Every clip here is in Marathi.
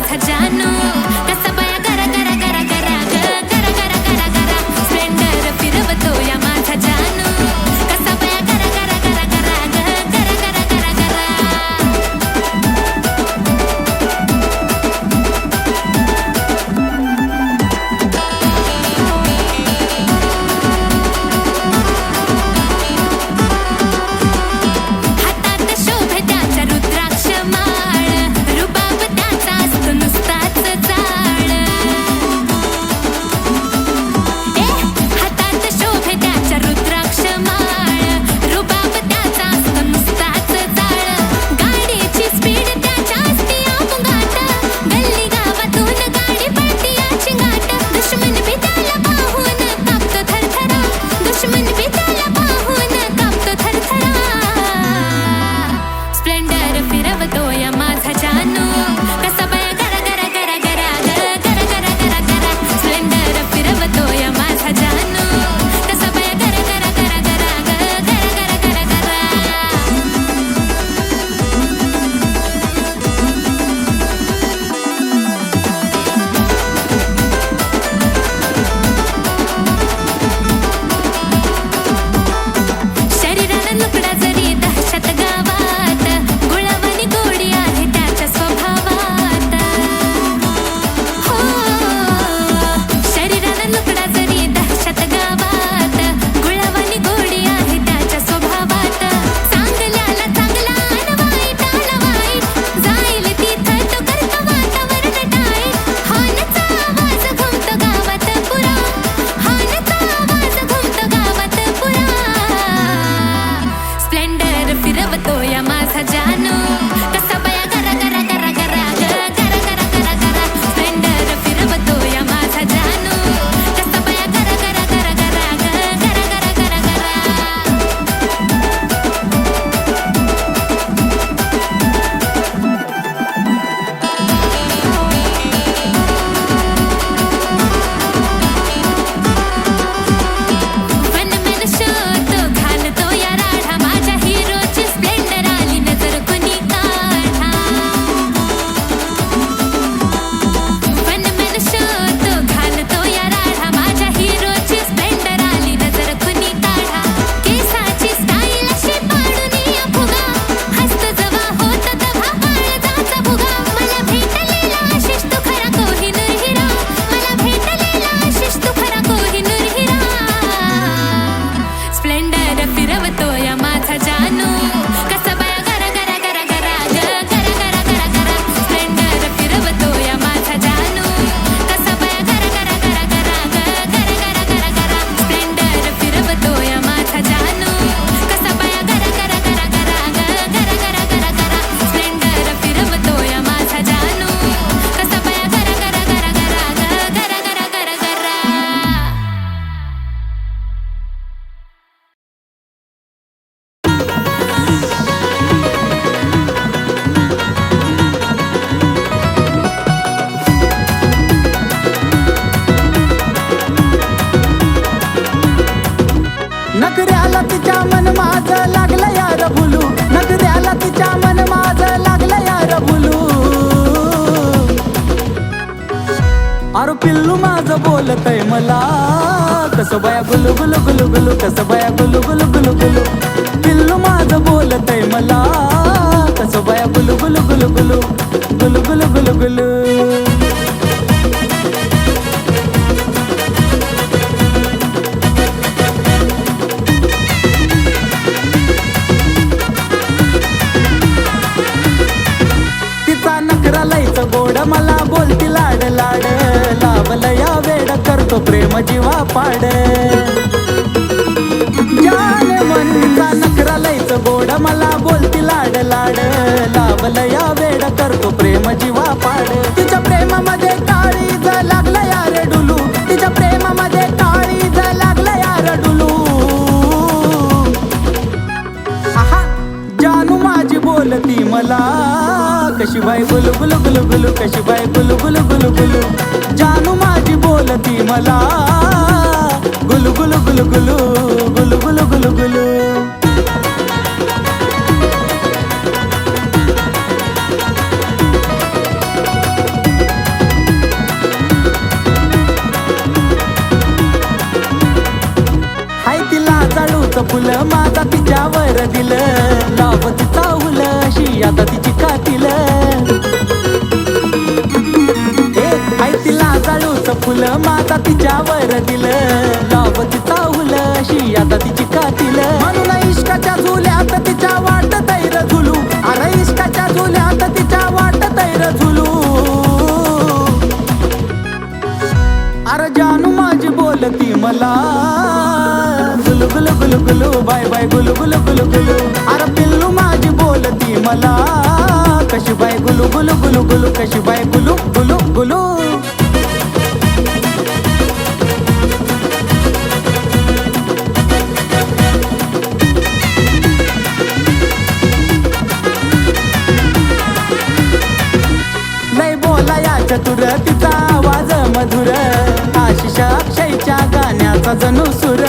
माझा जानू कसा बया करा करा करा करा करा करा करा करा स्प्लेंडर फिरवतो या माझा जानू कसा बया करा करा करा करा करा करा करा करा हातात शोभे त्याच्या रुद्राक्ष माळ रुबाब त्याचा असतो नुसताच जाळ हातात शोभे त्याच्या रुद्राक्ष माळ रुबाब त्याचा असतो नुसताच जाळ गाडीची स्पीड त्याच्या असती अपघात गल्ली गावातून गाडी पळती याची गाठ दुश्मन बी त्याला पाहून कापतो थरथरा दुश्मन बी त्याला पाहून कापतो थरथरा स्प्लेंडर फिरवतो या माझा जानू कसा बया करा करा करा करा करा करा करा करा स्प्लेंडर फिरवतो या माझा जानू कसा बया करा करा करा करा करा करा करा शरीराला नुकडा जरी दहशत गावात गुळावानी गोडी आहे त्याच्या स्वभावात हो शरीराला नुकडा जरी दहशत गावात गुळावानी गोडी आहे त्याच्या स्वभावात चांगल्याला चांगला अन वाईटाला वाईट जाईल तिथं तो करतो वातावरण टाईट हॉर्नचा आवाज घुमतो गावात पुरा हॉर्नचा आवाज घुमतो गावात पुरा स्प्लेंडर फिरवतो या माझा जानू कसा बया करा करा करा करा करा करा करा करा स्प्लेंडर फिरवतो या माझा जानू कसा बया करा करा करा करा करा करा करा वनमेन शोधतो घालतो या राढा माझ्या हिरोची स्प्लेंडर आली नजर कुणी काढा वनमेन शोधतो घालतो या राढा माझ्या हिरोची स्प्लेंडर आली नजर कुणी काढा केसाची स्टाईल अशी पाडून या फुगा हसतो जवा होत तवा काळजाचा भुगा मला भेटलेला आशिष तू खरा कोहिनूर हिरा मला भेटलेला आशिष तू खरा कोहिनूर हिरा स्प्लेंडर फिरवतो या माझा जानू कसा बया करा करा करा करा करा करा करा करा स्प्लेंडर फिरवतो या माझा जानू कसा बया करा करा करा करा करा करा करा स्प्लेंडर फिरवतो या माझा जानू कसा बया करा करा करा करा करा करा स्प्लेंडर फिरवतो या माझा जानू कसा बया करा करा करा करा करा नगऱ्याला तिच्या मन माझं लागलं यार भुलू नगऱ्याला तिच्या मन माझं लागलं यार भुलू अरे पिल्लू माझं बोलतय मला कसं बया गुलू गुलू गुलू गुलू कसं बया गुलू गुलू गुलू गुलू पिल्लू माझं बोलतय मला कसं बया गुलू गुलू गुलू गुलू गुलू गुलू गुलू गुलू तिचा नखरा लयच गोड मला बोलती लाड लाड लावलं या वेड करतो प्रेम जीवा पाड जान मन तिचा नखरा लयच गोड मला बोलती लाड लाड लावलं या वेड करतो प्रेम जीवा पाड तिच्या प्रेमामध्ये काळीज लागलं यार डुलू तिच्या प्रेमामध्ये काळीज लागलं यार डुलू आहा जानू माझी बोलती मला कशी बाई गुलू गुलू गुलू गुलू कशी बाई गुलू गुलू गुलू गुलू जानू माझी बोलती मला गुलू गुलू गुलू गुलू गुलू गुलू गुलू गुलू फुलं माझा तिच्यावर दिलं, लावत चावल अशी आता तिची कातील. आई तिला जाळूच फुलं माझा तिच्यावर दिलं, लावत चावल अशी आता तिची कातील. म्हणून इश्काच्या झुल्यात तिच्या वाट तैर झुलू, अरे इश्काच्या झुल्यात तिच्या वाट तैर झुलू. अरे जानू माझी बोलती मला गुलू गुलू गुलू गुलू, बाय बाय गुलू गुलू गुलू गुलू. अरे पिल्लू माझी बोलती मला कशी बाय गुलू गुलू गुलू गुलू, कशी बाय गुलू गुलू गुलू. लय बोलाया चतुर तिचा आवाज मधुर, आशिष अक्षयच्या गाण्याचा जणू सुर.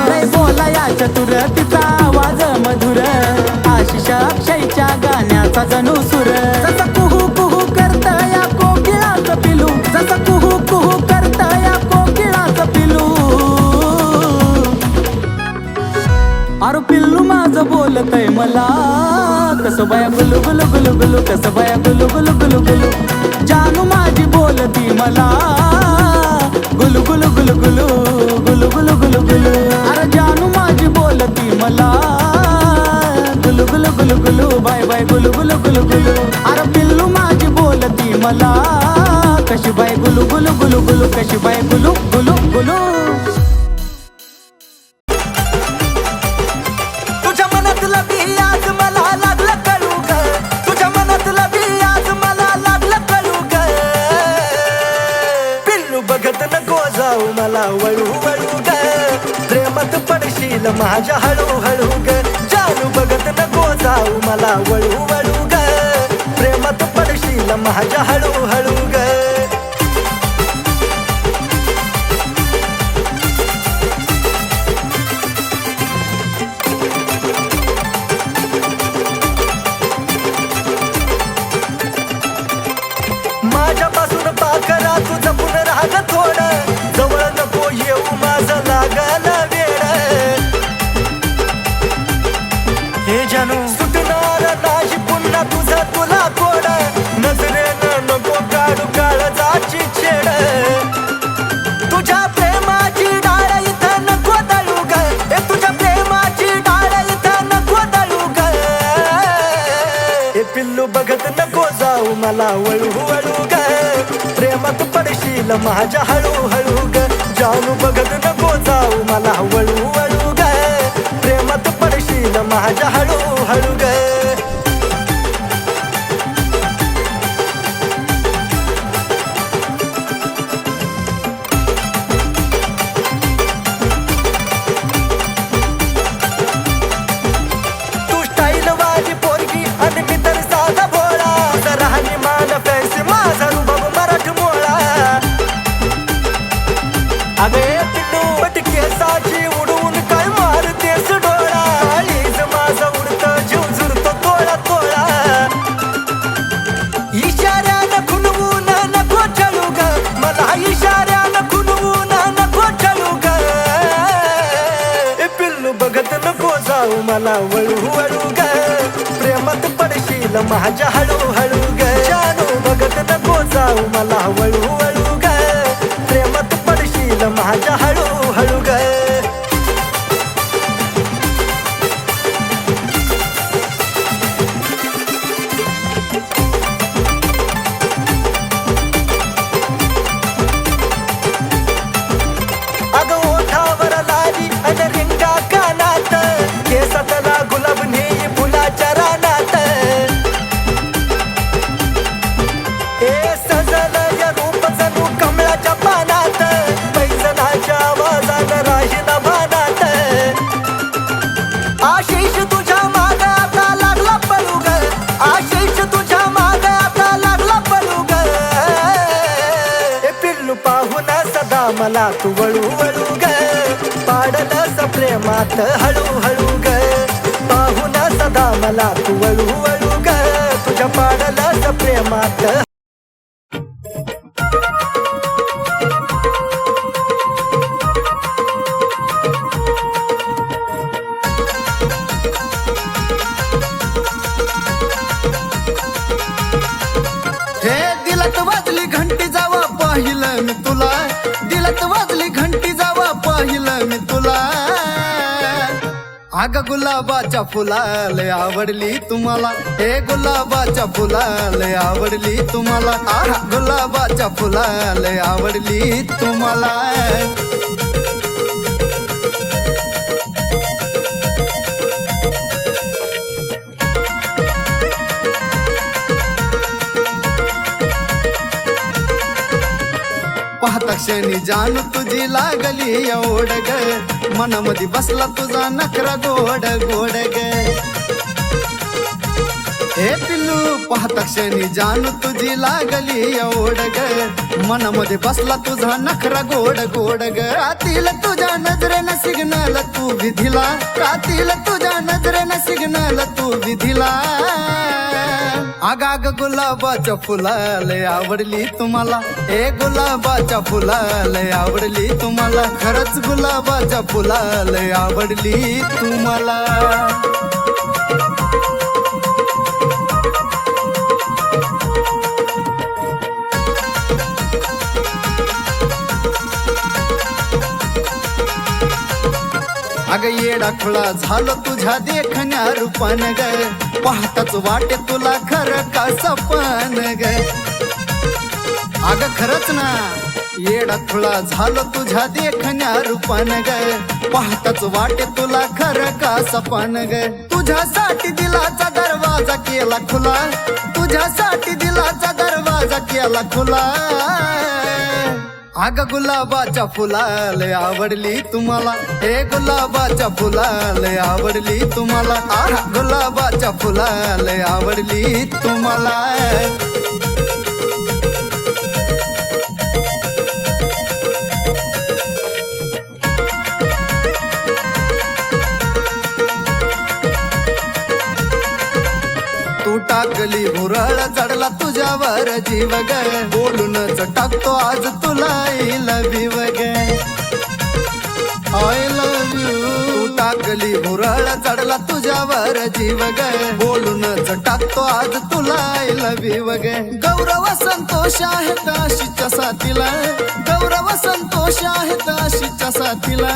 लय बोलाया चतुर तिचा आवाज मधुर, आशिष अक्षयच्या गाण्याचा जणू सुर. जसं कुहू कुहू करत या कोकिळाचं पिलू, जसं कुहू कुहू करत या कोकिळाचं पिलू. अरे पिल्लू माझं बोलतय मला कसं बाया गुलू गुलू गुलू गुलू, कसं बाया गुलू गुलू गुलू गुलू. जानू माझी बोलती मला गुलू गुलू गुलू गुलू, गुलू गुलू गुलू गुलू. अरे जानू माझी बोलती मला गुलू गुलू गुलू गुलू, बाय बाय गुलू गुलू गुलू गुलू. अरे पिल्लू माझी बोलती मला कशी बाय गुलू गुलू गुलू गुलू, कशी बाय गुलू गुलू गुलू. तुझ्या मनातलं बी आज मला लागलं कळू ग, तुझ्या मनातलं बी आज मला लागलं कळू ग. पिल्लू बघत नको जाऊ मला वळू वळू ग, प्रेमात पडशील माझ्या हळू हळू ग. जानू बघत नको जाऊ मला वळू वळू ग, प्रेमात पडशील माझ्या हळू हळू ग. माझ्यापासून पाकरा तू जपून राग थोडं, जवळ नको येऊ माझं लागल वेळ. हे जानू सुटणार नाही पुन्हा तुझं तुला कोड, नजरेनं नको काढू काळजाची छेड. तुझ्या प्रेमाची डाळ इथं नको दळू ग, ए तुझ्या प्रेमाची डाळ इथं नको दळू ग. ए पिल्लू बघत नको जाऊ मला वळू वळू ग, प्रेमात पडशील माझ्या हळू हळू ग. जानू बघत नको जाऊ मला वळू वळू ग, प्रेमात पडशील माझ्या हळू हळू ग. तू स्टाईल वाली पोरगी आणि मी तर साधा भोळा, जरा हानी मान फॅन्सी माझा रुबाब मराठ मोळा. अगे पिल्लू पटकेसाची उडवून काय मारतेस डोळा, आलीच माझा उडतं जीव झुरतो तोळा तोळा. इशाऱ्यानं खुणवून नको चळू ग, मला इशाऱ्यानं खुणवून नको चळू ग. ए पिल्लू बघत नको जाऊ मला वळू वळू ग, प्रेमात पडशील माझ्या हळू हळू ग. जानू बघत नको जाऊ मला वळू वळू ग, प्रेमात पडशील माझ्या हळू हळू ग. अगं ओठावर लाली आणि रिंगा कानात, केसातला गुलाब नेई फुलाच्या रानात. ए सजलं या रूप जणू कमळाच्या पानात, पैजनाच्या आवाजानं राहील भानात. आशिष तुझ्या माग आता लागला पळू ग, आशिष तुझ्या माग आता लागला पळू ग. ए पिल्लू पाहून सदा मला तू वळू वळू ग, पाडलंस प्रेमात हळू हळू ग. पाहून सदा मला तू वळू वळू ग, तुझ्या पाडलंस प्रेमात. पाहिलं मी तुला, दिलत वाजली घंटी जावा पाहिलं मी तुला. अग गुलाबाच्या फुलाले आवडली तुम्हाला, हे गुलाबाच्या फुलाले आवडली तुम्हाला, आहा गुलाबाच्या फुलाले आवडली तुम्हाला. पाहता क्षणी जाणू तुझी लागली एवढ ग, मनामध्ये बसला तुझा नखरा गोड गोड ग. हे पिल्लू पाहता क्षणी जाणू तुझी लागली एवढ ग, मनामध्ये बसला तुझा नखरा गोड गोड ग. रातील तुझ्या नजरेनं सिग्नल तू विधिला, रातील तुझ्या नजरेनं सिग्नल तू विधिला. आगाग गुलाबाच्या फुलाले आवडली तुम्हाला, हे गुलाबाच्या फुलाले आवडली तुम्हाला, खरंच गुलाबाच्या फुलाले आवडली तुम्हाला. अग येडा खुळा झालो तुझ्या देखण्या रूपान ग, पाहताच वाटे तुला खरं का सपन ग. अग खरंच ना येडा खुळा झालो तुझ्या देखण्या रूपान ग, पाहताच वाटे तुला खरं का सपन ग. तुझ्यासाठी दिलाचा दरवाजा केला खुला, तुझ्यासाठी दिलाचा दरवाजा केला खुला. अग गुलाबाच्या फुलाले आवडली तुम्हाला, हे गुलाबाच्या फुलाले आवडली तुम्हाला, आहा गुलाबाच्या फुलाले आवडली तुम्हाला. तू टाकली भुरळ चढला तुझ्यावर जीव ग, बोलूनच टाकतो आज तुला आय लव्ह यू ग, आय लव्ह यू. तू टाकली भुरळ चढला तुझ्यावर जीव ग, बोलूनच टाकतो आज तुला आय लव्ह यू ग. गौरव संतोष आहेत आशीच्या साथीला, गौरव संतोष आहेत आशीच्या साथीला.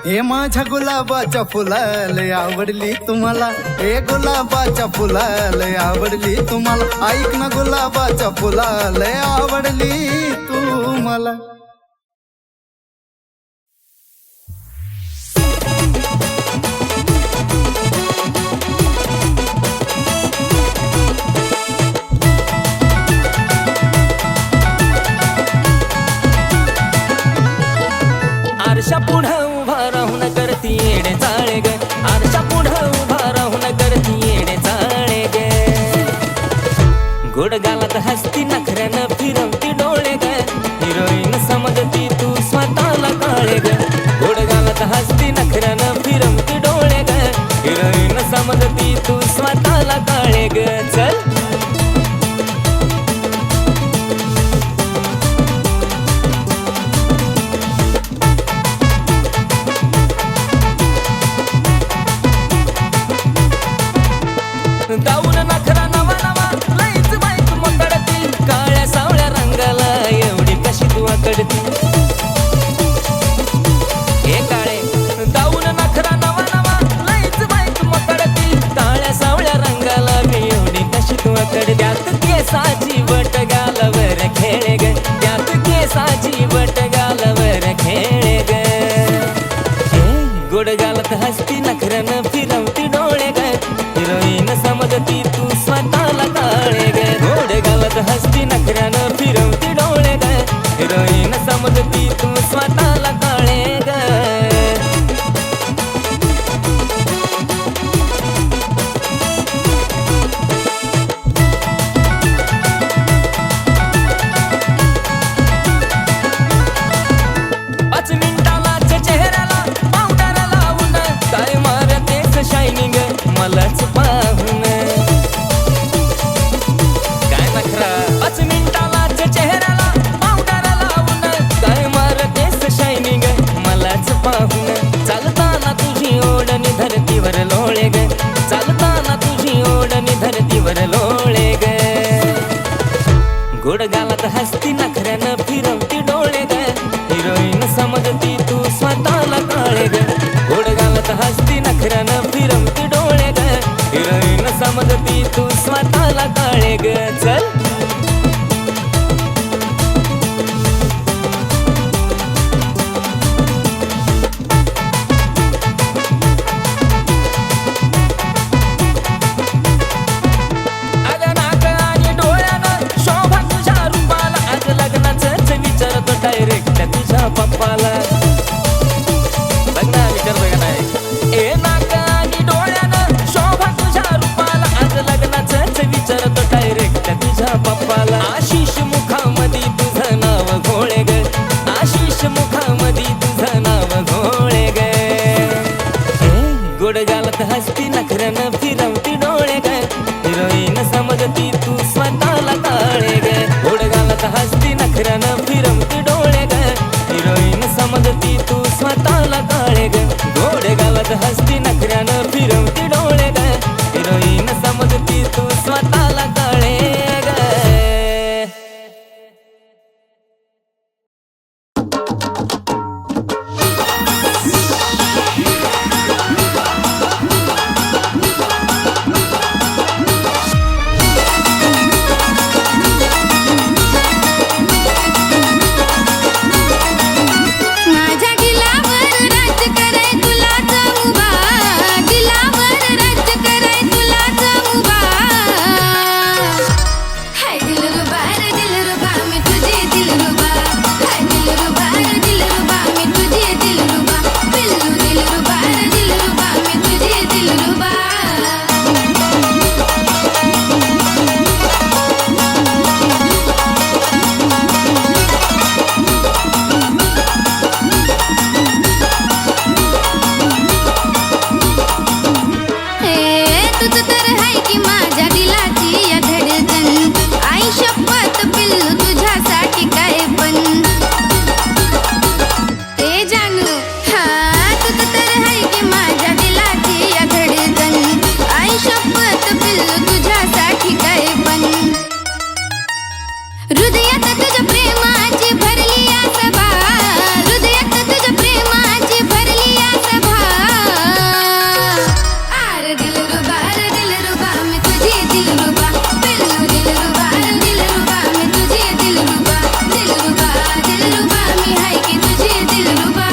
हे माझ्या गुलाबाच्या फुलाले आवडली तुम्हाला, हे गुलाबाच्या फुलाले आवडली तुम्हाला, ऐक ना गुलाबाच्या फुलाले आवडली तुम्हाला. आरशा पुढं उभा राहून करती येडे चाळे ग, आरशा पुढं उभा राहून करती येडे चाळे ग. गोड गालात हसती नखऱ्यानं फिरवती डोळे ग, हिरोईन समजती तू स्वतःला काळे ग. गोड गालात हसती नखऱ्यानं फिरवती डोळे ग, हिरोईन समजती तू स्वतःला काळे ग. चल गाऊन नखरा नवा नवा लईच बाईक मकडती, काळ्या सावळ्या रंगाला एवढी कशी तू आकडती. हे काळे गाऊन नखरा नवा नवा लईच बाईक मकडती, काळ्या सावळ्या रंगाला मी एवढी कशी तू आकडती. त्यात केसाची वट गालावर खेळे ग, त्यात केसाची वट गालावर खेळे ग. गोड गालात हसती नखऱ्यानं फिरवती डोळे ग, हिरोईन समजती तू स्वतःला काळे ग. गोड गालात हसती नखऱ्यानं फिरवती डोळे ग, हिरोईन समजती तू स्वतःला काळे ग. पाच मिनिटालाच चेहऱ्याला पावडर लावून काय मारते समजती तू स्वतःला काळे ग चल अगं नाक आणि डोळ्यानं शोभा तुझ्या रूपाला आज लग्नाचंच विचारतो डायरेक्ट तुझ्या पप्पाला लग्न विचारतोय का नाही ए नाक आणि डोळ्यानं शोभा तुझ्या रूपाला आज लग्नाचंच विचारतो डायरेक्ट तुझ्या पप्पाला आशिष मुखामध्ये तुझं नाव घोळे ग आशिष मुखामध्ये तुझं नाव घोळे ग गोड गालत हसती नखऱ्यानं फिरवती डोळे ग हिरोईन समजती तू स्वतःला काळे ग गोड गालत हसती नखऱ्यानं फिरवती डोळे ग हिरोईन समजती तू स्वतःला काळे ग गोड गालत हसती नखऱ्यानं फिरवती डोळे ग हिरोईन समजती तू स्वतःला काळे ग माझ्या दिलावर राज्य कराय तुला जमुबा दिलावर राज्य कराय तुला जमुबा हाय दिलरुबा रे दिलरुबा मी तुझी दिलरुबा हाय दिलरुबा रे दिलरुबा मी तुझी दिलरुबा पिल्लू दिलरुबा रे दिलरुबा मी तुझी दिलरुबा तुझ तर हाय की माझ्या दिलाची या धडकन आई शपथ पिल्लू तुझ्यासाठी काय पण ए जानू हा तुझ तर हाय की माझ्या दिलाची या धडकन आई शपथ पिल्लू तुझ्यासाठी काय पण हृदयात तुझ्या प्रेमाची भरली आसभा हृदयात तुझ्या प्रेमाची भरली आसभा आर दिलरुबा रे दिलरुबा मी तुझी दिलरुबा पिल्लू दिलरुबा रे दिलरुबा मी तुझी दिलरुबा दिलरुबा दिलरुबा मी हाय की तुझी दिलरुबा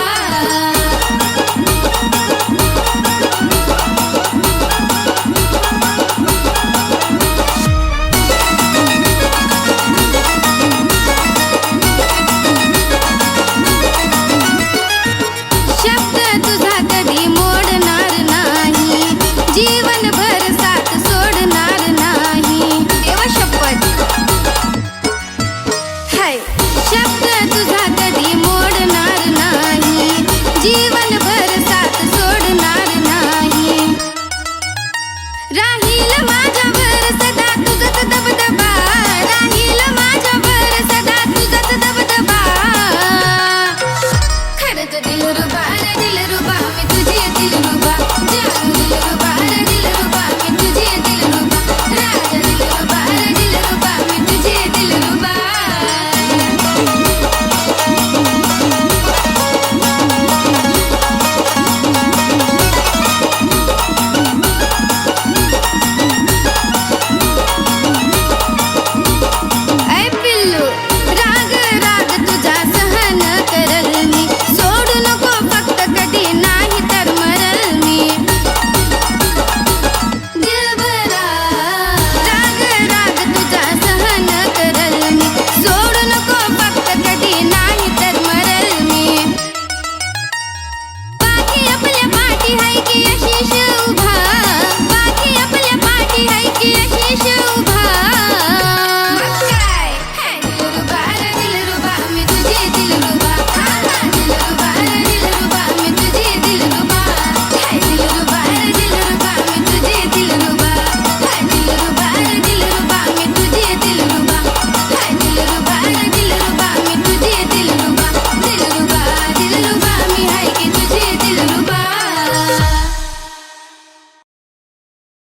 शब्द तुझा कधी मोडणार नाही जीवनभर साथ सोडणार नाही देवा शपथ हाय शब्द तुझा कधी मोडणार नाही जीवनभर साथ सोडणार नाही राहील माझ्यावर सदा तुझंच दबदबा राहील माझ्यावर सदा तुझंच दबदबा खरंच दिलरुबा